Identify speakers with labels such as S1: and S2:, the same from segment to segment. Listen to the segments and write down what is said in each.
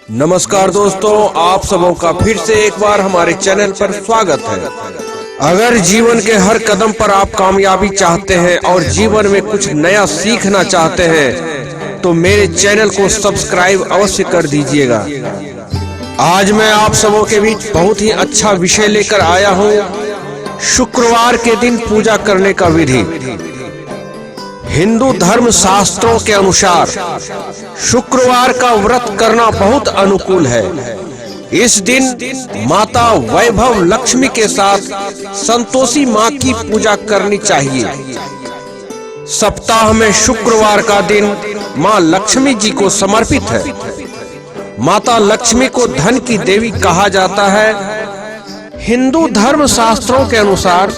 S1: नमस्कार दोस्तों, आप सबों का फिर से एक बार हमारे चैनल पर स्वागत है। अगर जीवन के हर कदम पर आप कामयाबी चाहते हैं और जीवन में कुछ नया सीखना चाहते हैं तो मेरे चैनल को सब्सक्राइब अवश्य कर दीजिएगा। आज मैं आप सबों के बीच बहुत ही अच्छा विषय लेकर आया हूँ। शुक्रवार के दिन पूजा करने का विधि। हिंदू धर्म शास्त्रों के अनुसार शुक्रवार का व्रत करना बहुत अनुकूल है। इस दिन माता वैभव लक्ष्मी के साथ संतोषी माँ की पूजा करनी चाहिए। सप्ताह में शुक्रवार का दिन माँ लक्ष्मी जी को समर्पित है। माता लक्ष्मी को धन की देवी कहा जाता है। हिंदू धर्म शास्त्रों के अनुसार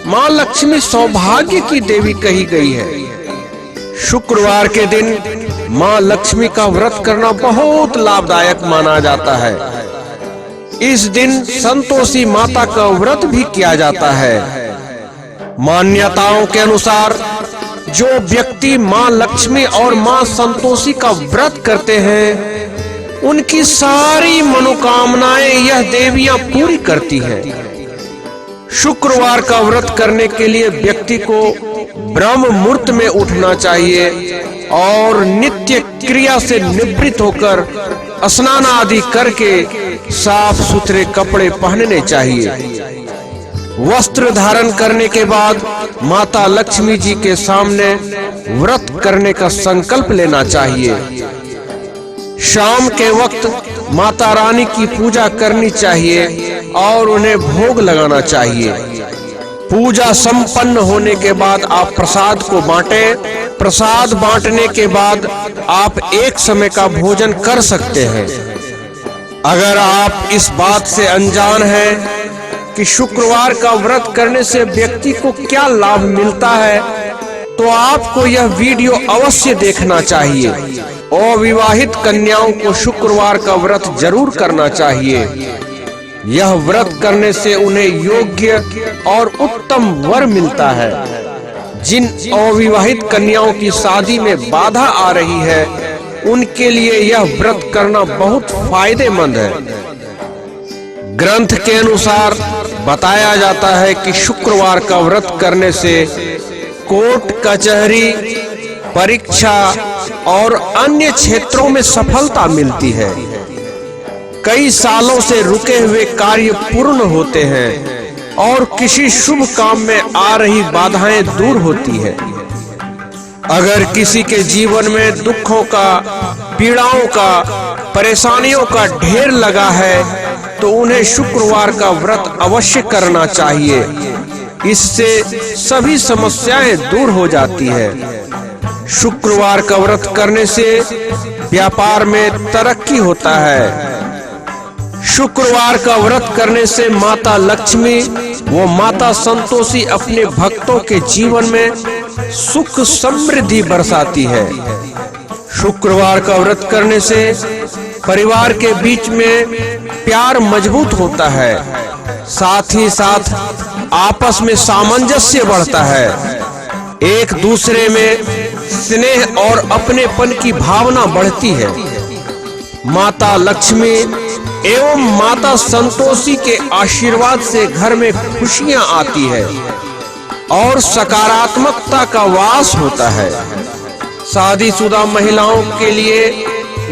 S1: माँ लक्ष्मी सौभाग्य की देवी कही गई है। शुक्रवार के दिन माँ लक्ष्मी का व्रत करना बहुत लाभदायक माना जाता है। इस दिन संतोषी माता का व्रत भी किया जाता है। मान्यताओं के अनुसार जो व्यक्ति माँ लक्ष्मी और माँ संतोषी का व्रत करते हैं उनकी सारी मनोकामनाएं यह देवियां पूरी करती हैं। शुक्रवार का व्रत करने के लिए व्यक्ति को ब्रह्म मुहूर्त में उठना चाहिए और नित्य क्रिया से निवृत्त होकर स्नान आदि करके साफ सुथरे कपड़े पहनने चाहिए। वस्त्र धारण करने के बाद माता लक्ष्मी जी के सामने व्रत करने का संकल्प लेना चाहिए। शाम के वक्त माता रानी की पूजा करनी चाहिए और उन्हें भोग लगाना चाहिए। पूजा संपन्न होने के बाद आप प्रसाद को बांटें। प्रसाद बांटने के बाद आप एक समय का भोजन कर सकते हैं। अगर आप इस बात से अनजान हैं कि शुक्रवार का व्रत करने से व्यक्ति को क्या लाभ मिलता है तो आपको यह वीडियो अवश्य देखना चाहिए। अविवाहित कन्याओं को शुक्रवार का व्रत जरूर करना चाहिए। यह व्रत करने से उन्हें योग्य और उत्तम वर मिलता है। जिन अविवाहित कन्याओं की शादी में बाधा आ रही है उनके लिए यह व्रत करना बहुत फायदेमंद है। ग्रंथ के अनुसार बताया जाता है कि शुक्रवार का व्रत करने से कोर्ट कचहरी परीक्षा और अन्य क्षेत्रों में सफलता मिलती है। कई सालों से रुके हुए कार्य पूर्ण होते हैं और किसी शुभ काम में आ रही बाधाएं दूर होती है। अगर किसी के जीवन में दुखों का, पीड़ाओं का, परेशानियों का ढेर लगा है तो उन्हें शुक्रवार का व्रत अवश्य करना चाहिए। इससे सभी समस्याएं दूर हो जाती है। शुक्रवार का व्रत करने से व्यापार में तरक्की होता है। शुक्रवार का व्रत करने से माता लक्ष्मी व माता संतोषी अपने भक्तों के जीवन में सुख समृद्धि बरसाती है। शुक्रवार का व्रत करने से परिवार के बीच में प्यार मजबूत होता है। साथ ही साथ आपस में सामंजस्य बढ़ता है। एक दूसरे में स्नेह और अपनेपन की भावना बढ़ती है। माता लक्ष्मी एवं माता संतोषी के आशीर्वाद से घर में खुशियां आती है और सकारात्मकता का वास होता है। शादीशुदा महिलाओं के लिए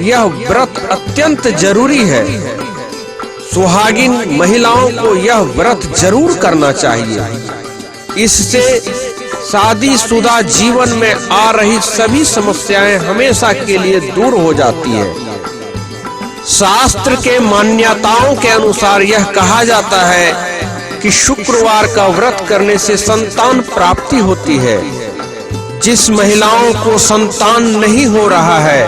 S1: यह व्रत अत्यंत जरूरी है। सुहागिन महिलाओं को यह व्रत जरूर करना चाहिए। इससे शादीशुदा जीवन में आ रही सभी समस्याएं हमेशा के लिए दूर हो जाती है। शास्त्र के मान्यताओं के अनुसार यह कहा जाता है कि शुक्रवार का व्रत करने से संतान प्राप्ति होती है। जिस महिलाओं को संतान नहीं हो रहा है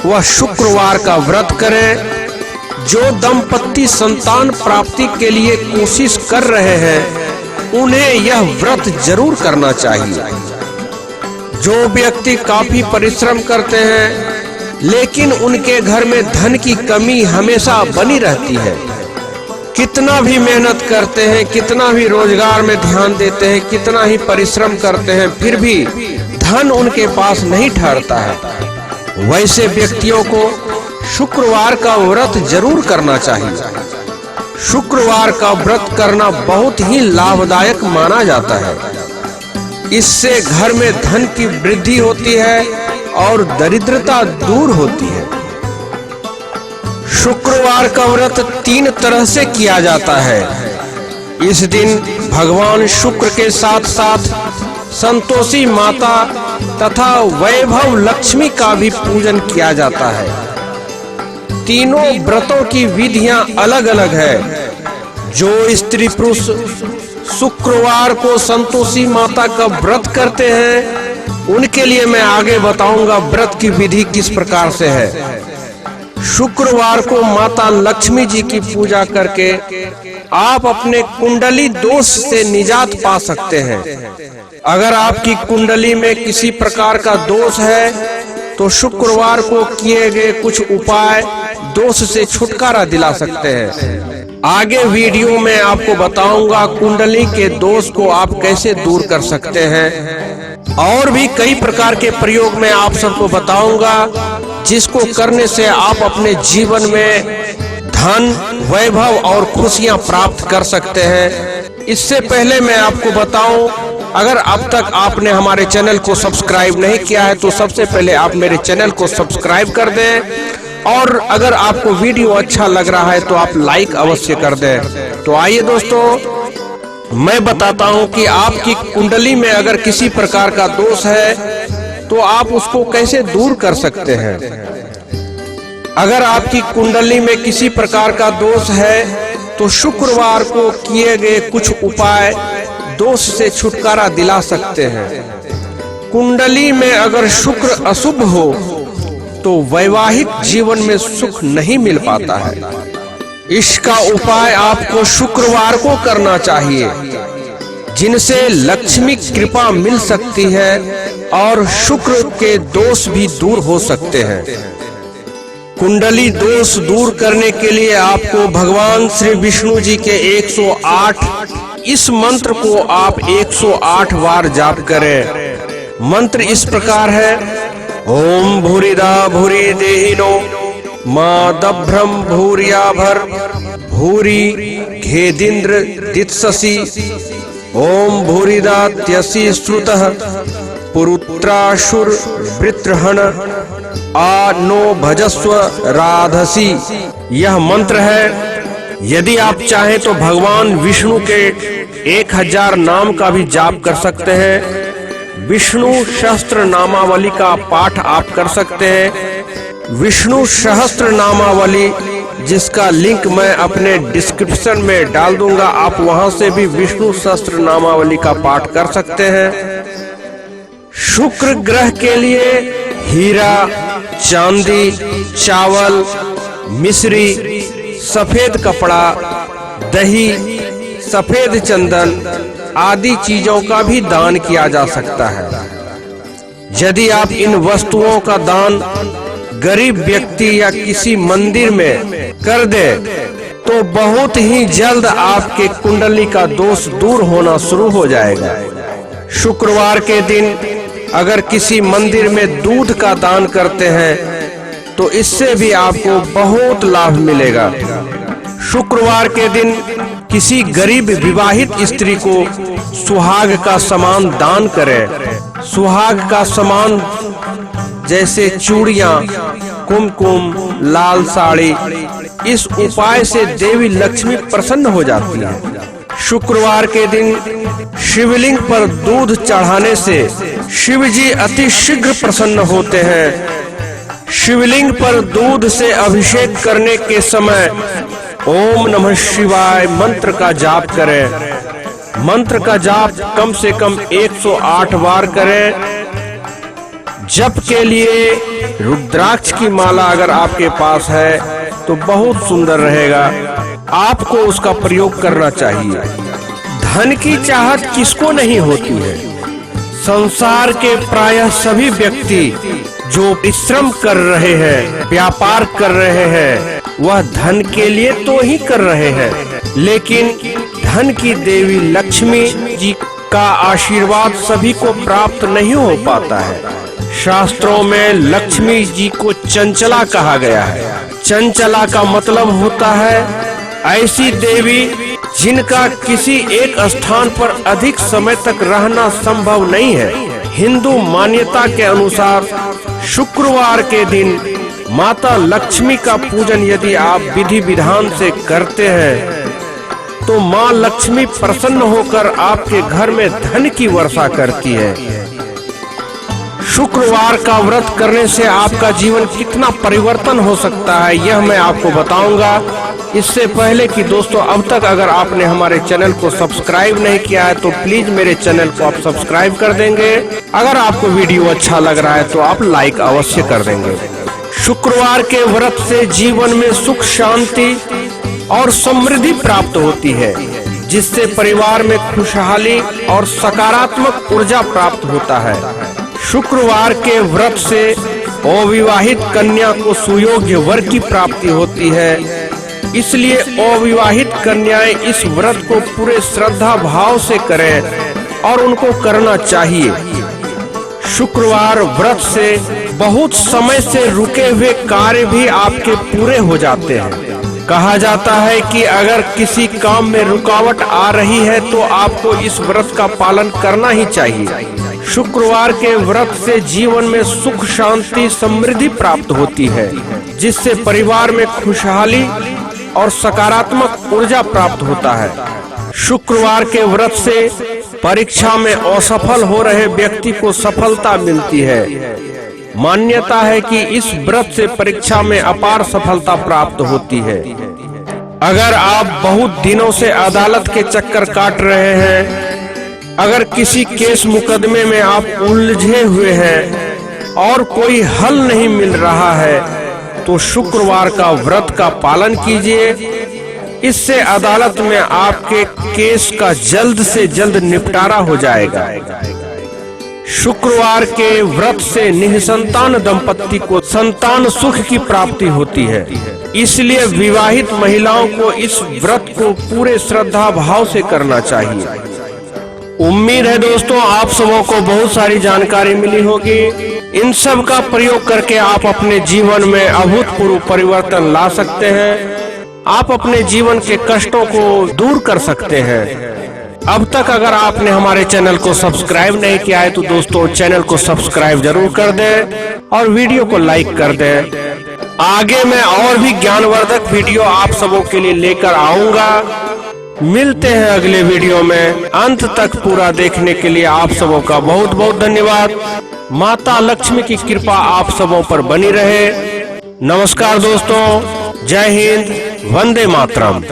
S1: वह शुक्रवार का व्रत करें। जो दंपत्ति संतान प्राप्ति के लिए कोशिश कर रहे हैं उन्हें यह व्रत जरूर करना चाहिए। जो व्यक्ति काफी परिश्रम करते हैं लेकिन उनके घर में धन की कमी हमेशा बनी रहती है, कितना भी मेहनत करते हैं, कितना भी रोजगार में ध्यान देते हैं, कितना ही परिश्रम करते हैं, फिर भी धन उनके पास नहीं ठहरता है, वैसे व्यक्तियों को शुक्रवार का व्रत जरूर करना चाहिए। शुक्रवार का व्रत करना बहुत ही लाभदायक माना जाता है। इससे घर में धन की वृद्धि होती है और दरिद्रता दूर होती है। शुक्रवार का व्रत 3 तरह से किया जाता है। इस दिन भगवान शुक्र के साथ साथ संतोषी माता तथा वैभव लक्ष्मी का भी पूजन किया जाता है। तीनों व्रतों की विधियां अलग अलग है। जो स्त्री पुरुष शुक्रवार को संतोषी माता का व्रत करते हैं उनके लिए मैं आगे बताऊंगा व्रत की विधि किस प्रकार से है। शुक्रवार को माता लक्ष्मी जी की पूजा करके आप अपने कुंडली दोष से निजात पा सकते हैं। अगर आपकी कुंडली में किसी प्रकार का दोष है तो शुक्रवार को किए गए कुछ उपाय दोष से छुटकारा दिला सकते हैं। आगे वीडियो में आपको बताऊंगा कुंडली के दोष को आप कैसे दूर कर सकते हैं और भी कई प्रकार के प्रयोग मैं आप सबको बताऊंगा जिसको करने से आप अपने जीवन में धन, वैभव और खुशियां प्राप्त कर सकते हैं। इससे पहले मैं आपको बताऊं, अगर अब तक आपने हमारे चैनल को सब्सक्राइब नहीं किया है तो सबसे पहले आप मेरे चैनल को सब्सक्राइब कर दें और अगर आपको वीडियो अच्छा लग रहा है तो आप लाइक अवश्य कर दें। तो आइए दोस्तों, मैं बताता हूं कि आपकी कुंडली में अगर किसी प्रकार का दोष है तो आप उसको कैसे दूर कर सकते हैं। अगर आपकी कुंडली में किसी प्रकार का दोष है तो शुक्रवार को किए गए कुछ उपाय दोष से छुटकारा दिला सकते हैं। कुंडली में अगर शुक्र अशुभ हो तो वैवाहिक जीवन में सुख नहीं मिल पाता है। इसका उपाय आपको शुक्रवार को करना चाहिए, जिनसे लक्ष्मी कृपा मिल सकती है और शुक्र के दोष भी दूर हो सकते हैं। कुंडली दोष दूर करने के लिए आपको भगवान श्री विष्णु जी के 108 इस मंत्र को आप 108 बार जाप करें। मंत्र इस प्रकार है, ओम भूरिदा भूरि देहिनो मादभ्रम भूर्याभर भूरि घेदिंद्र दित्ससी ओम भूरिदा त्यसि श्रुतः पुरुत्राशुर वृत्रहण आ नो भजस्व राधसी। यह मंत्र है। यदि आप चाहें तो भगवान विष्णु के 1000 नाम का भी जाप कर सकते हैं। विष्णु सहस्त्र नामावली का पाठ आप कर सकते हैं। विष्णु सहस्त्र नामावली जिसका लिंक मैं अपने डिस्क्रिप्शन में डाल दूंगा, आप वहां से भी विष्णु सहस्त्र नामावली का पाठ कर सकते हैं। शुक्र ग्रह के लिए हीरा, चांदी, चावल, मिश्री, सफेद कपड़ा, दही, सफेद चंदन आदि चीजों का भी दान किया जा सकता है। यदि आप इन वस्तुओं का दान गरीब व्यक्ति या किसी मंदिर में कर दे तो बहुत ही जल्द आपके कुंडली का दोष दूर होना शुरू हो जाएगा। शुक्रवार के दिन अगर किसी मंदिर में दूध का दान करते हैं तो इससे भी आपको बहुत लाभ मिलेगा। शुक्रवार के दिन किसी गरीब विवाहित स्त्री को सुहाग का सामान दान करें। सुहाग का सामान जैसे चूड़ियां, कुमकुम, लाल साड़ी, इस उपाय से देवी लक्ष्मी प्रसन्न हो जाती है। शुक्रवार के दिन शिवलिंग पर दूध चढ़ाने से शिव जी अति शीघ्र प्रसन्न होते हैं। शिवलिंग पर दूध से अभिषेक करने के समय ओम नमः शिवाय मंत्र का जाप करें। मंत्र का जाप कम से कम 108 बार करें। जप के लिए रुद्राक्ष की माला अगर आपके पास है तो बहुत सुंदर रहेगा, आपको उसका प्रयोग करना चाहिए। धन की चाहत किसको नहीं होती है। संसार के प्रायः सभी व्यक्ति जो परिश्रम कर रहे हैं, व्यापार कर रहे हैं, वह धन के लिए तो ही कर रहे हैं, लेकिन धन की देवी लक्ष्मी जी का आशीर्वाद सभी को प्राप्त नहीं हो पाता है। शास्त्रों में लक्ष्मी जी को चंचला कहा गया है। चंचला का मतलब होता है ऐसी देवी जिनका किसी एक स्थान पर अधिक समय तक रहना संभव नहीं है। हिंदू मान्यता के अनुसार शुक्रवार के दिन माता लक्ष्मी का पूजन यदि आप विधि विधान से करते हैं तो माँ लक्ष्मी प्रसन्न होकर आपके घर में धन की वर्षा करती है। शुक्रवार का व्रत करने से आपका जीवन कितना परिवर्तन हो सकता है यह मैं आपको बताऊंगा। इससे पहले कि दोस्तों अब तक अगर आपने हमारे चैनल को सब्सक्राइब नहीं किया है तो प्लीज मेरे चैनल को आप सब्सक्राइब कर देंगे। अगर आपको वीडियो अच्छा लग रहा है तो आप लाइक अवश्य कर देंगे। शुक्रवार के व्रत से जीवन में सुख शांति और समृद्धि प्राप्त होती है, जिससे परिवार में खुशहाली और सकारात्मक ऊर्जा प्राप्त होता है। शुक्रवार के व्रत से अविवाहित कन्या को सुयोग्य वर की प्राप्ति होती है, इसलिए अविवाहित कन्याएं इस व्रत को पूरे श्रद्धा भाव से करें और उनको करना चाहिए। शुक्रवार व्रत से बहुत समय से रुके हुए कार्य भी आपके पूरे हो जाते हैं। कहा जाता है कि अगर किसी काम में रुकावट आ रही है तो आपको इस व्रत का पालन करना ही चाहिए। शुक्रवार के व्रत से जीवन में सुख शांति समृद्धि प्राप्त होती है, जिससे परिवार में खुशहाली और सकारात्मक ऊर्जा प्राप्त होता है। शुक्रवार के व्रत से परीक्षा में असफल हो रहे व्यक्ति को सफलता मिलती है। मान्यता है कि इस व्रत से परीक्षा में अपार सफलता प्राप्त होती है। अगर आप बहुत दिनों से अदालत के चक्कर काट रहे हैं, अगर किसी केस मुकदमे में आप उलझे हुए हैं और कोई हल नहीं मिल रहा है तो शुक्रवार का व्रत का पालन कीजिए। इससे अदालत में आपके केस का जल्द से जल्द निपटारा हो जाएगा। शुक्रवार के व्रत से निःसंतान दंपत्ति को संतान सुख की प्राप्ति होती है, इसलिए विवाहित महिलाओं को इस व्रत को पूरे श्रद्धा भाव से करना चाहिए। उम्मीद है दोस्तों आप सबों को बहुत सारी जानकारी मिली होगी। इन सब का प्रयोग करके आप अपने जीवन में अभूतपूर्व परिवर्तन ला सकते हैं। आप अपने जीवन के कष्टों को दूर कर सकते हैं। अब तक अगर आपने हमारे चैनल को सब्सक्राइब नहीं किया है तो दोस्तों चैनल को सब्सक्राइब जरूर कर दें और वीडियो को लाइक कर दें। आगे मैं और भी ज्ञानवर्धक वीडियो आप सबों के लिए लेकर आऊंगा। मिलते हैं अगले वीडियो में। अंत तक पूरा देखने के लिए आप सबों का बहुत बहुत धन्यवाद। माता लक्ष्मी की कृपा आप सबों पर बनी रहे। नमस्कार दोस्तों, जय हिंद, वंदे मातरम।